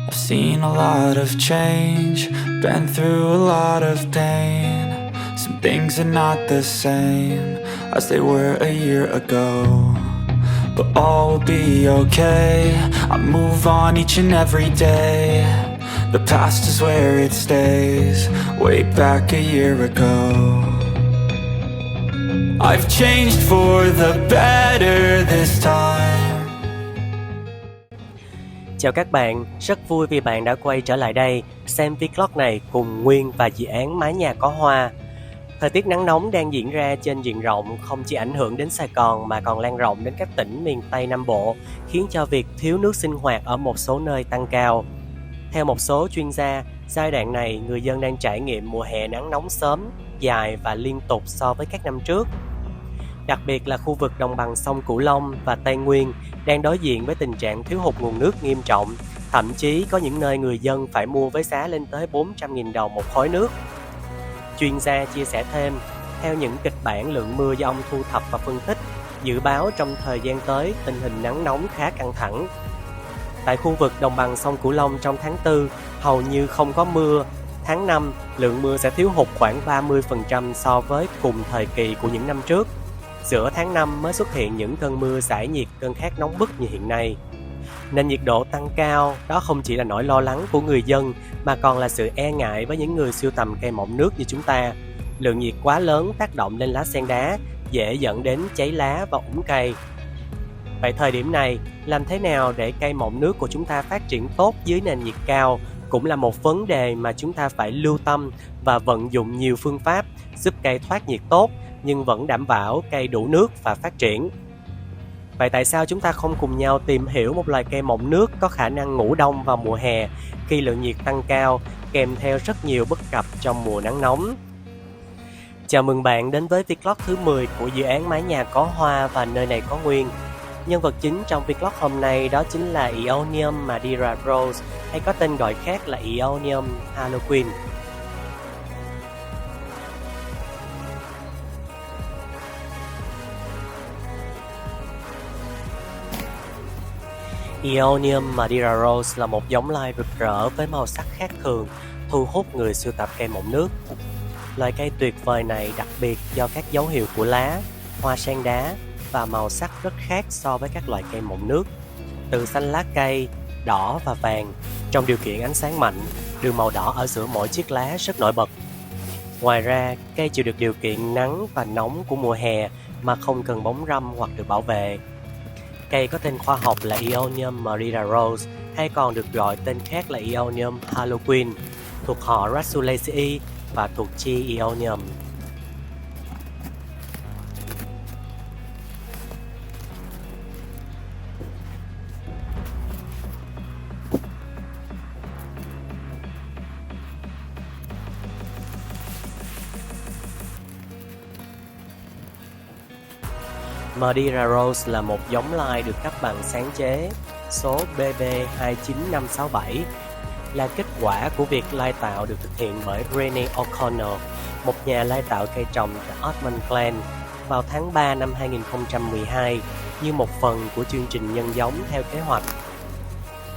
I've seen a lot of change, been through a lot of pain. Some things are not the same as they were a year ago, but all will be okay. I move on each and every day. The past is where it stays, way back a year ago. I've changed for the better this time. Chào các bạn, rất vui vì bạn đã quay trở lại đây xem vlog này cùng Nguyên và dự án Mái Nhà Có Hoa. Thời tiết nắng nóng đang diễn ra trên diện rộng không chỉ ảnh hưởng đến Sài Gòn mà còn lan rộng đến các tỉnh miền Tây Nam Bộ, khiến cho việc thiếu nước sinh hoạt ở một số nơi tăng cao. Theo một số chuyên gia, giai đoạn này người dân đang trải nghiệm mùa hè nắng nóng sớm, dài và liên tục so với các năm trước. Đặc biệt là khu vực đồng bằng sông Cửu Long và Tây Nguyên đang đối diện với tình trạng thiếu hụt nguồn nước nghiêm trọng. Thậm chí có những nơi người dân phải mua với giá lên tới 400.000 đồng một khối nước. Chuyên gia chia sẻ thêm, theo những kịch bản lượng mưa do ông thu thập và phân tích, dự báo trong thời gian tới tình hình nắng nóng khá căng thẳng. Tại khu vực đồng bằng sông Cửu Long trong tháng 4 hầu như không có mưa. Tháng 5, lượng mưa sẽ thiếu hụt khoảng 30% so với cùng thời kỳ của những năm trước. Giữa tháng 5 mới xuất hiện những cơn mưa giải nhiệt cơn khát nóng bức như hiện nay. Nên nhiệt độ tăng cao, đó không chỉ là nỗi lo lắng của người dân mà còn là sự e ngại với những người sưu tầm cây mọng nước như chúng ta. Lượng nhiệt quá lớn tác động lên lá sen đá, dễ dẫn đến cháy lá và úng cây. Vậy thời điểm này, làm thế nào để cây mọng nước của chúng ta phát triển tốt dưới nền nhiệt cao cũng là một vấn đề mà chúng ta phải lưu tâm và vận dụng nhiều phương pháp giúp cây thoát nhiệt tốt nhưng vẫn đảm bảo cây đủ nước và phát triển. Vậy tại sao chúng ta không cùng nhau tìm hiểu một loài cây mọng nước có khả năng ngủ đông vào mùa hè khi lượng nhiệt tăng cao kèm theo rất nhiều bất cập trong mùa nắng nóng? Chào mừng bạn đến với vlog thứ 10 của dự án Mái Nhà Có Hoa và Nơi Này Có Nguyên. Nhân vật chính trong vlog hôm nay đó chính là Aeonium Madeira Rose, hay có tên gọi khác là Aeonium Harlequin. Aeonium Madeira Rose là một giống lai rực rỡ với màu sắc khác thường, thu hút người sưu tập cây mọng nước. Loài cây tuyệt vời này đặc biệt do các dấu hiệu của lá, hoa sen đá và màu sắc rất khác so với các loại cây mọng nước. Từ xanh lá cây, đỏ và vàng, trong điều kiện ánh sáng mạnh, đường màu đỏ ở giữa mỗi chiếc lá rất nổi bật. Ngoài ra, cây chịu được điều kiện nắng và nóng của mùa hè mà không cần bóng râm hoặc được bảo vệ. Cây có tên khoa học là Aeonium Madeira Rose, hay còn được gọi tên khác là Aeonium Harlequin, thuộc họ Rassulaceae và thuộc chi Aeonium. Madeira Rose là một giống lai được cấp bằng sáng chế số BB29567, là kết quả của việc lai tạo được thực hiện bởi Renee O'Connor, một nhà lai tạo cây trồng tại Ormond Glen, vào tháng 3 năm 2012 như một phần của chương trình nhân giống theo kế hoạch.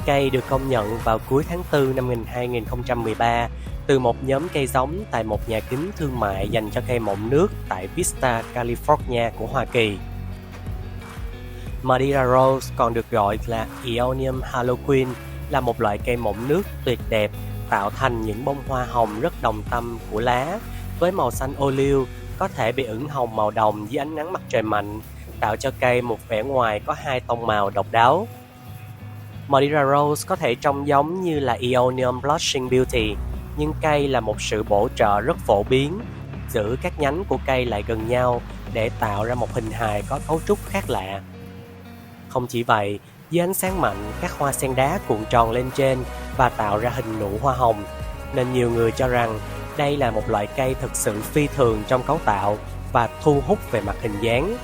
Cây được công nhận vào cuối tháng 4 năm 2013 từ một nhóm cây giống tại một nhà kính thương mại dành cho cây mọng nước tại Vista, California của Hoa Kỳ. Madeira Rose còn được gọi là Aeonium Harlequin, là một loại cây mọng nước tuyệt đẹp, tạo thành những bông hoa hồng rất đồng tâm của lá, với màu xanh ô liu, có thể bị ửng hồng màu đồng dưới ánh nắng mặt trời mạnh, tạo cho cây một vẻ ngoài có hai tông màu độc đáo. Madeira Rose có thể trông giống như là Aeonium Blushing Beauty, nhưng cây là một sự bổ trợ rất phổ biến, giữ các nhánh của cây lại gần nhau để tạo ra một hình hài có cấu trúc khác lạ. Không chỉ vậy, dưới ánh sáng mạnh, các hoa sen đá cuộn tròn lên trên và tạo ra hình nụ hoa hồng, nên nhiều người cho rằng đây là một loại cây thực sự phi thường trong cấu tạo và thu hút về mặt hình dáng.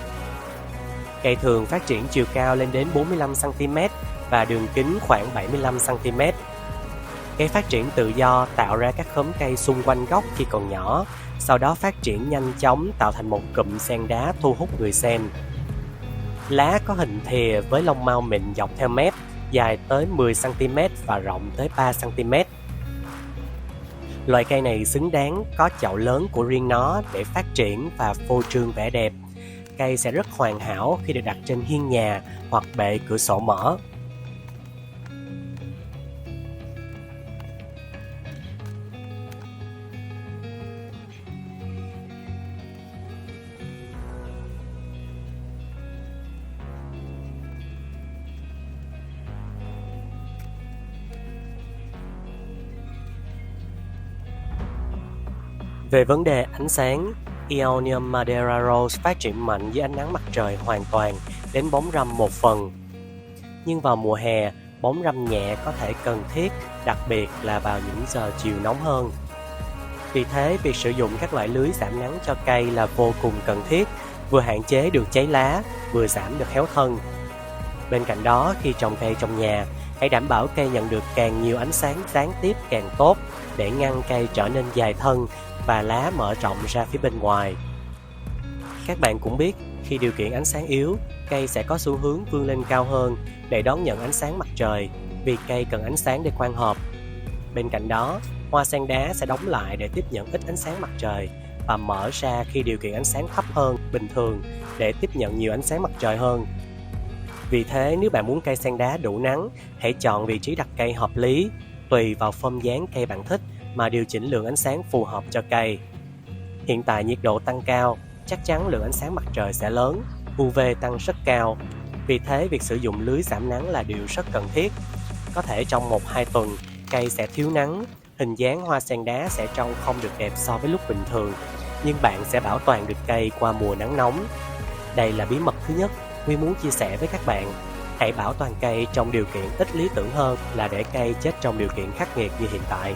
Cây thường phát triển chiều cao lên đến 45cm và đường kính khoảng 75cm. Cây phát triển tự do tạo ra các khóm cây xung quanh gốc khi còn nhỏ, sau đó phát triển nhanh chóng tạo thành một cụm sen đá thu hút người xem. Lá có hình thìa với lông mao mịn dọc theo mép, dài tới 10 cm và rộng tới 3 cm. Loài cây này xứng đáng có chậu lớn của riêng nó để phát triển và phô trương vẻ đẹp. Cây sẽ rất hoàn hảo khi được đặt trên hiên nhà hoặc bệ cửa sổ mở. Về vấn đề ánh sáng, Aeonium Madeira Rose phát triển mạnh dưới ánh nắng mặt trời hoàn toàn đến bóng râm một phần. Nhưng vào mùa hè, bóng râm nhẹ có thể cần thiết, đặc biệt là vào những giờ chiều nóng hơn. Vì thế, việc sử dụng các loại lưới giảm nắng cho cây là vô cùng cần thiết, vừa hạn chế được cháy lá, vừa giảm được héo thân. Bên cạnh đó, khi trồng cây trong nhà, hãy đảm bảo cây nhận được càng nhiều ánh sáng gián tiếp càng tốt để ngăn cây trở nên dài thân và lá mở rộng ra phía bên ngoài. Các bạn cũng biết, khi điều kiện ánh sáng yếu, cây sẽ có xu hướng vươn lên cao hơn để đón nhận ánh sáng mặt trời, vì cây cần ánh sáng để quang hợp. Bên cạnh đó, hoa sen đá sẽ đóng lại để tiếp nhận ít ánh sáng mặt trời và mở ra khi điều kiện ánh sáng thấp hơn bình thường để tiếp nhận nhiều ánh sáng mặt trời hơn. Vì thế, nếu bạn muốn cây sen đá đủ nắng, hãy chọn vị trí đặt cây hợp lý, tùy vào form dáng cây bạn thích mà điều chỉnh lượng ánh sáng phù hợp cho cây. Hiện tại nhiệt độ tăng cao, chắc chắn lượng ánh sáng mặt trời sẽ lớn, UV tăng rất cao. Vì thế, việc sử dụng lưới giảm nắng là điều rất cần thiết. Có thể trong 1-2 tuần, cây sẽ thiếu nắng, hình dáng hoa sen đá sẽ trông không được đẹp so với lúc bình thường, nhưng bạn sẽ bảo toàn được cây qua mùa nắng nóng. Đây là bí mật thứ nhất Nguyên muốn chia sẻ với các bạn. Hãy bảo toàn cây trong điều kiện ít lý tưởng hơn là để cây chết trong điều kiện khắc nghiệt như hiện tại.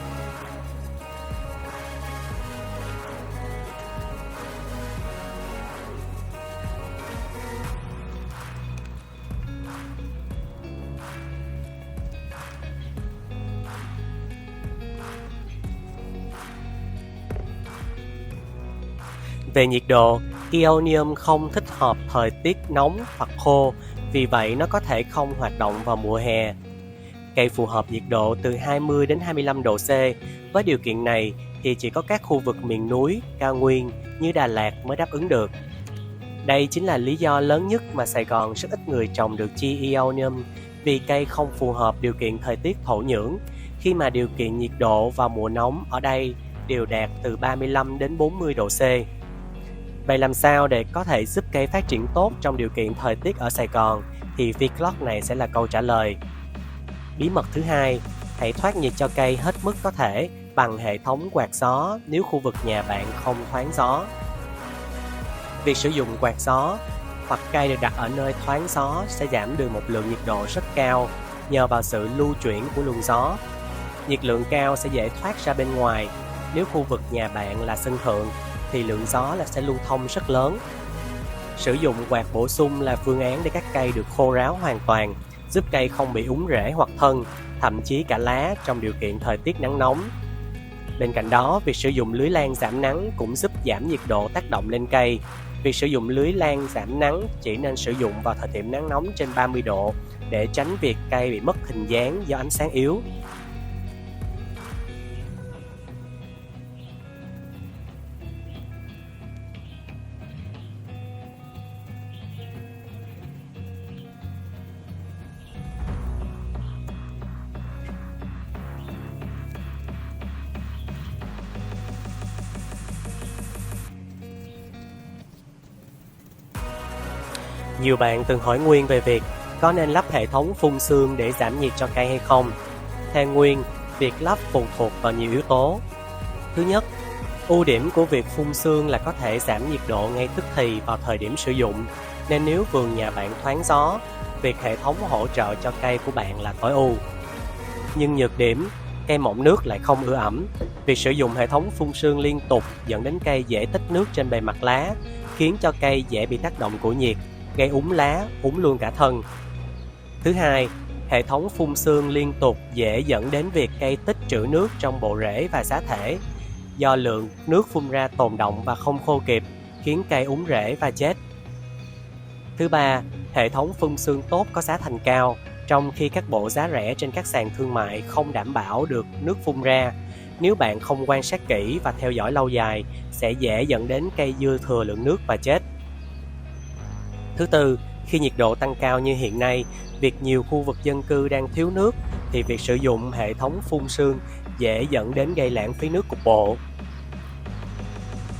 Về nhiệt độ, Aeonium không thích hợp thời tiết nóng hoặc khô, vì vậy nó có thể không hoạt động vào mùa hè. Cây phù hợp nhiệt độ từ 20 đến 25 độ C. Với điều kiện này thì chỉ có các khu vực miền núi, cao nguyên như Đà Lạt mới đáp ứng được. Đây chính là lý do lớn nhất mà Sài Gòn rất ít người trồng được chi Aeonium, vì cây không phù hợp điều kiện thời tiết thổ nhưỡng, khi mà điều kiện nhiệt độ vào mùa nóng ở đây đều đạt từ 35 đến 40 độ C. Vậy làm sao để có thể giúp cây phát triển tốt trong điều kiện thời tiết ở Sài Gòn thì vlog này sẽ là câu trả lời. Bí mật thứ hai, hãy thoát nhiệt cho cây hết mức có thể bằng hệ thống quạt gió nếu khu vực nhà bạn không thoáng gió. Việc sử dụng quạt gió hoặc cây được đặt ở nơi thoáng gió sẽ giảm được một lượng nhiệt độ rất cao nhờ vào sự lưu chuyển của luồng gió. Nhiệt lượng cao sẽ dễ thoát ra bên ngoài. Nếu khu vực nhà bạn là sân thượng thì lượng gió sẽ lưu thông rất lớn. Sử dụng quạt bổ sung là phương án để các cây được khô ráo hoàn toàn, giúp cây không bị úng rễ hoặc thân, thậm chí cả lá trong điều kiện thời tiết nắng nóng. Bên cạnh đó, việc sử dụng lưới lan giảm nắng cũng giúp giảm nhiệt độ tác động lên cây. Việc sử dụng lưới lan giảm nắng chỉ nên sử dụng vào thời điểm nắng nóng trên 30 độ để tránh việc cây bị mất hình dáng do ánh sáng yếu. Nhiều bạn từng hỏi Nguyên về việc có nên lắp hệ thống phun sương để giảm nhiệt cho cây hay không. Theo Nguyên, việc lắp phụ thuộc vào nhiều yếu tố. Thứ nhất, ưu điểm của việc phun sương là có thể giảm nhiệt độ ngay tức thì vào thời điểm sử dụng, nên nếu vườn nhà bạn thoáng gió, việc hệ thống hỗ trợ cho cây của bạn là tối ưu. Nhưng nhược điểm, cây mọng nước lại không ưa ẩm. Việc sử dụng hệ thống phun sương liên tục dẫn đến cây dễ tích nước trên bề mặt lá, khiến cho cây dễ bị tác động của nhiệt, gây úng lá, úng luôn cả thân. Thứ hai, hệ thống phun sương liên tục dễ dẫn đến việc cây tích trữ nước trong bộ rễ và giá thể. Do lượng nước phun ra tồn đọng và không khô kịp, khiến cây úng rễ và chết. Thứ ba, hệ thống phun sương tốt có giá thành cao, trong khi các bộ giá rẻ trên các sàn thương mại không đảm bảo được nước phun ra. Nếu bạn không quan sát kỹ và theo dõi lâu dài, sẽ dễ dẫn đến cây dư thừa lượng nước và chết. Thứ tư, khi nhiệt độ tăng cao như hiện nay, việc nhiều khu vực dân cư đang thiếu nước, thì việc sử dụng hệ thống phun sương dễ dẫn đến gây lãng phí nước cục bộ.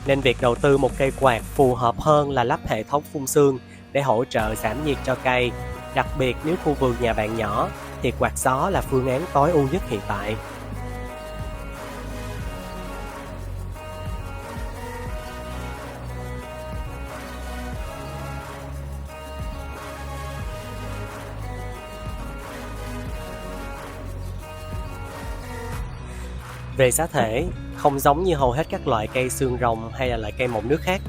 Nên việc đầu tư một cây quạt phù hợp hơn là lắp hệ thống phun sương để hỗ trợ giảm nhiệt cho cây. Đặc biệt nếu khu vườn nhà bạn nhỏ, thì quạt gió là phương án tối ưu nhất hiện tại. Về giá thể, không giống như hầu hết các loại cây xương rồng hay là loại cây mọng nước khác,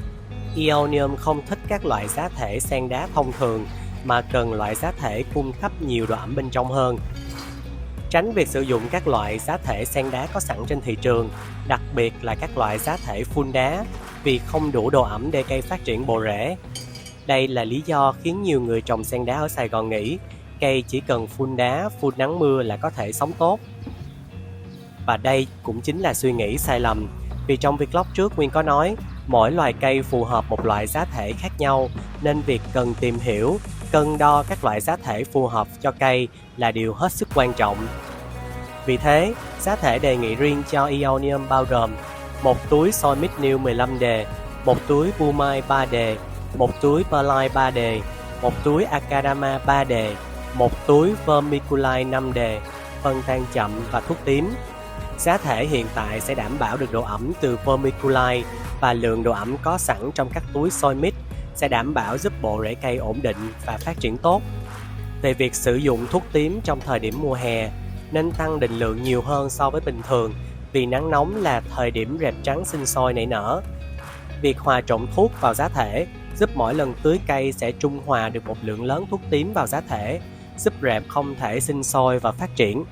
Aeonium không thích các loại giá thể san đá thông thường mà cần loại giá thể cung cấp nhiều độ ẩm bên trong hơn. Tránh việc sử dụng các loại giá thể san đá có sẵn trên thị trường, đặc biệt là các loại giá thể phun đá, vì không đủ độ ẩm để cây phát triển bộ rễ. Đây là lý do khiến nhiều người trồng san đá ở Sài Gòn nghĩ cây chỉ cần phun đá, phun nắng mưa là có thể sống tốt. Và đây cũng chính là suy nghĩ sai lầm, vì trong vlog trước Nguyên có nói mỗi loài cây phù hợp một loại giá thể khác nhau, nên việc cần tìm hiểu, cân đo các loại giá thể phù hợp cho cây là điều hết sức quan trọng. Vì thế, giá thể đề nghị riêng cho Aeonium bao gồm một túi Soy Mix New 15 đề, một túi Bumai 3 đề, một túi Perlite 3 đề, một túi Akadama 3 đề, một túi Vermiculite 5 đề, phân tan chậm và thuốc tím. Giá thể hiện tại sẽ đảm bảo được độ ẩm từ Vermiculite và lượng độ ẩm có sẵn trong các túi Soy Mix sẽ đảm bảo giúp bộ rễ cây ổn định và phát triển tốt. Về việc sử dụng thuốc tím trong thời điểm mùa hè, nên tăng định lượng nhiều hơn so với bình thường, vì nắng nóng là thời điểm rệp trắng sinh sôi nảy nở. Việc hòa trộn thuốc vào giá thể giúp mỗi lần tưới cây sẽ trung hòa được một lượng lớn thuốc tím vào giá thể, giúp rệp không thể sinh sôi và phát triển.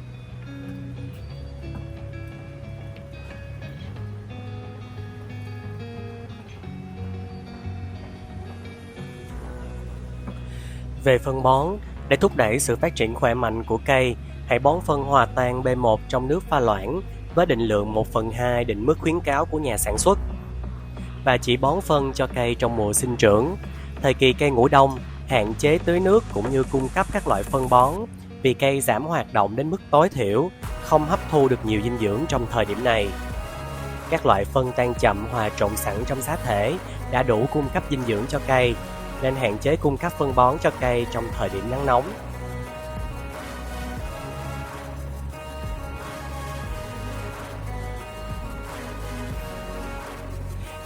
Về phân bón, để thúc đẩy sự phát triển khỏe mạnh của cây, hãy bón phân hòa tan B1 trong nước pha loãng với định lượng 1/2 định mức khuyến cáo của nhà sản xuất. Và chỉ bón phân cho cây trong mùa sinh trưởng. Thời kỳ cây ngủ đông, hạn chế tưới nước cũng như cung cấp các loại phân bón, vì cây giảm hoạt động đến mức tối thiểu, không hấp thu được nhiều dinh dưỡng trong thời điểm này. Các loại phân tan chậm hòa trộn sẵn trong giá thể đã đủ cung cấp dinh dưỡng cho cây, nên hạn chế cung cấp phân bón cho cây trong thời điểm nắng nóng.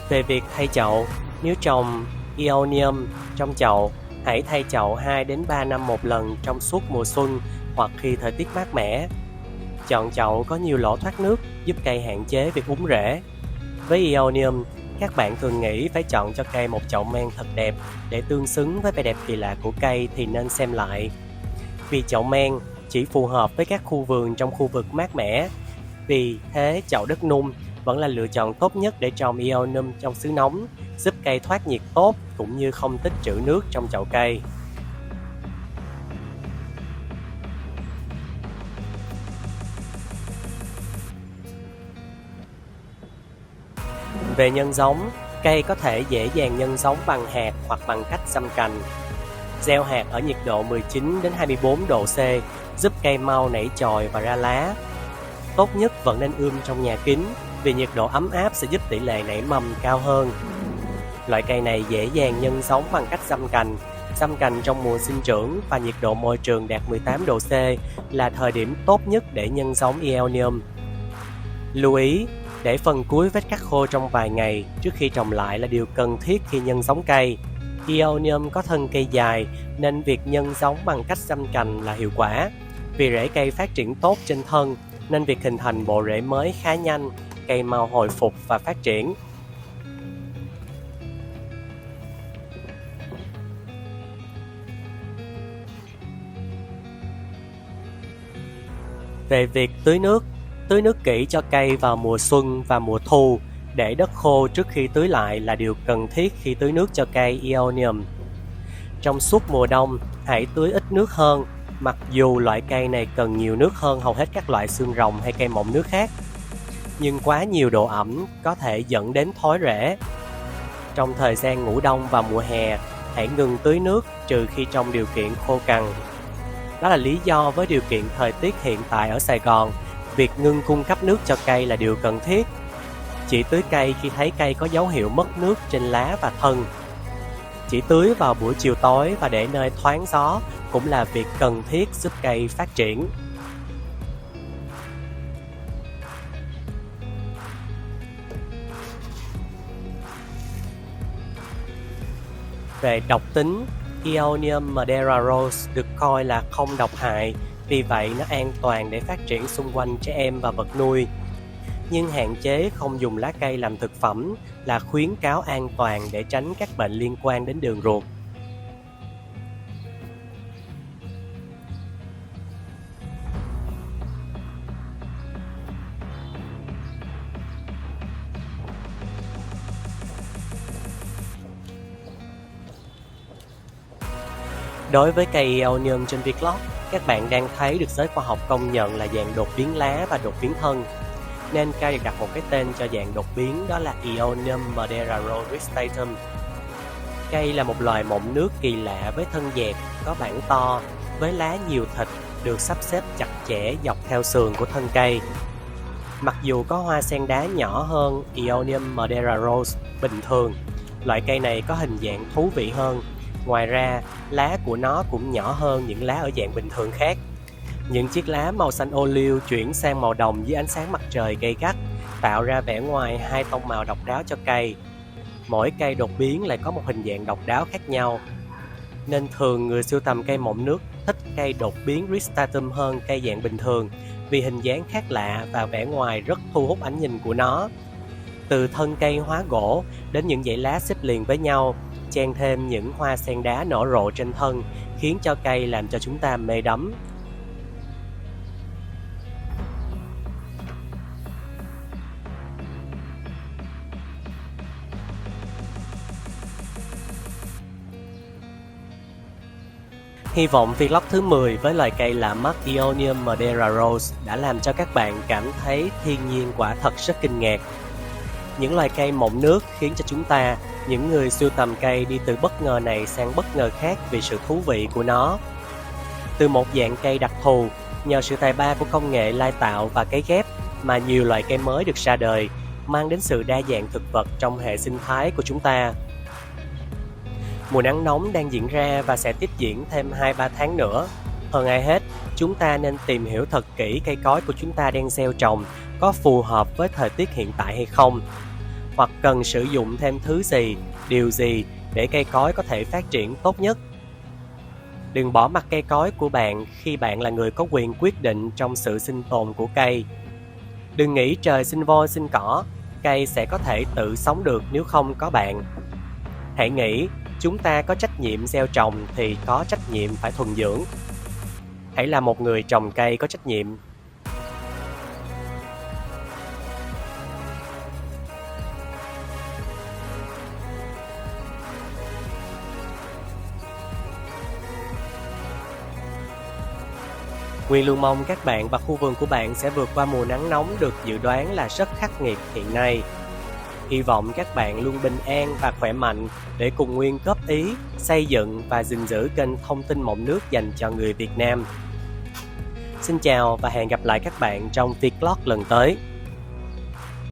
Về việc thay chậu, nếu trồng Aeonium trong chậu, hãy thay chậu 2 đến 3 năm một lần trong suốt mùa xuân hoặc khi thời tiết mát mẻ. Chọn chậu có nhiều lỗ thoát nước giúp cây hạn chế việc úng rễ. Với Aeonium, các bạn thường nghĩ phải chọn cho cây một chậu men thật đẹp để tương xứng với vẻ đẹp kỳ lạ của cây thì nên xem lại. Vì chậu men chỉ phù hợp với các khu vườn trong khu vực mát mẻ. Vì thế, chậu đất nung vẫn là lựa chọn tốt nhất để trồng Aeonium trong xứ nóng, giúp cây thoát nhiệt tốt cũng như không tích trữ nước trong chậu cây. Về nhân giống, cây có thể dễ dàng nhân giống bằng hạt hoặc bằng cách giâm cành. Gieo hạt ở nhiệt độ 19 đến 24 độ C giúp cây mau nảy chồi và ra lá. Tốt nhất vẫn nên ươm trong nhà kín, vì nhiệt độ ấm áp sẽ giúp tỷ lệ nảy mầm cao hơn. Loại cây này dễ dàng nhân giống bằng cách giâm cành. Giâm cành trong mùa sinh trưởng và nhiệt độ môi trường đạt 18 độ C là thời điểm tốt nhất để nhân giống Aeonium. Lưu ý, để phần cuối vết cắt khô trong vài ngày trước khi trồng lại là điều cần thiết khi nhân giống cây. Aeonium có thân cây dài nên việc nhân giống bằng cách giâm cành là hiệu quả. Vì rễ cây phát triển tốt trên thân nên việc hình thành bộ rễ mới khá nhanh, cây mau hồi phục và phát triển. Về việc tưới nước kỹ cho cây vào mùa xuân và mùa thu để đất khô trước khi tưới lại là điều cần thiết khi tưới nước cho cây Aeonium. Trong suốt mùa đông, hãy tưới ít nước hơn Mặc dù loại cây này cần nhiều nước hơn hầu hết các loại xương rồng hay cây mọng nước khác, nhưng quá nhiều độ ẩm có thể dẫn đến thối rễ. Trong thời gian ngủ đông và mùa hè, hãy ngừng tưới nước trừ khi trong điều kiện khô cằn. Đó là lý do với điều kiện thời tiết hiện tại ở Sài Gòn, việc ngưng cung cấp nước cho cây là điều cần thiết. Chỉ tưới cây khi thấy cây có dấu hiệu mất nước trên lá và thân. Chỉ tưới vào buổi chiều tối và để nơi thoáng gió cũng là việc cần thiết giúp cây phát triển. Về độc tính, Aeonium Madeira Rose được coi là không độc hại, vì vậy nó an toàn để phát triển xung quanh trẻ em và vật nuôi. Nhưng hạn chế không dùng lá cây làm thực phẩm là khuyến cáo an toàn để tránh các bệnh liên quan đến đường ruột. Đối với cây Aeonium trên Vlog, các bạn đang thấy được giới khoa học công nhận là dạng đột biến lá và đột biến thân, nên cây được đặt một cái tên cho dạng đột biến, đó là Aeonium Madeira Rose Ristatum. Cây là một loài mọng nước kỳ lạ với thân dẹt, có bản to, với lá nhiều thịt, được sắp xếp chặt chẽ dọc theo sườn của thân cây. Mặc dù có hoa sen đá nhỏ hơn Aeonium Madeira Rose bình thường, loại cây này có hình dạng thú vị hơn. Ngoài ra, lá của nó cũng nhỏ hơn những lá ở dạng bình thường khác. Những chiếc lá màu xanh ô liu chuyển sang màu đồng dưới ánh sáng mặt trời gay gắt, tạo ra vẻ ngoài hai tông màu độc đáo cho cây. Mỗi cây đột biến lại có một hình dạng độc đáo khác nhau, nên thường người sưu tầm cây mọng nước thích cây đột biến Ristatum hơn cây dạng bình thường, vì hình dáng khác lạ và vẻ ngoài rất thu hút ánh nhìn của nó. Từ thân cây hóa gỗ đến những dãy lá xếp liền với nhau, chen thêm những hoa sen đá nở rộ trên thân, khiến cho cây làm cho chúng ta mê đắm. Hy vọng vlog thứ 10 với loài cây lạ mắt Aeonium Madeira Rose đã làm cho các bạn cảm thấy thiên nhiên quả thật rất kinh ngạc. Những loài cây mọng nước khiến cho chúng ta, những người sưu tầm cây, đi từ bất ngờ này sang bất ngờ khác vì sự thú vị của nó. Từ một dạng cây đặc thù, nhờ sự tài ba của công nghệ lai tạo và cấy ghép mà nhiều loại cây mới được ra đời, mang đến sự đa dạng thực vật trong hệ sinh thái của chúng ta. Mùa nắng nóng đang diễn ra và sẽ tiếp diễn thêm 2-3 tháng nữa. Hơn ai hết, chúng ta nên tìm hiểu thật kỹ cây cối của chúng ta đang gieo trồng có phù hợp với thời tiết hiện tại hay không, hoặc cần sử dụng thêm thứ gì, điều gì để cây cối có thể phát triển tốt nhất. Đừng bỏ mặc cây cối của bạn khi bạn là người có quyền quyết định trong sự sinh tồn của cây. Đừng nghĩ trời sinh voi sinh cỏ, cây sẽ có thể tự sống được nếu không có bạn. Hãy nghĩ chúng ta có trách nhiệm gieo trồng thì có trách nhiệm phải thuần dưỡng. Hãy là một người trồng cây có trách nhiệm. Nguyên luôn mong các bạn và khu vườn của bạn sẽ vượt qua mùa nắng nóng được dự đoán là rất khắc nghiệt hiện nay. Hy vọng các bạn luôn bình an và khỏe mạnh để cùng Nguyên góp ý, xây dựng và gìn giữ kênh thông tin mọng nước dành cho người Việt Nam. Xin chào và hẹn gặp lại các bạn trong vlog lần tới.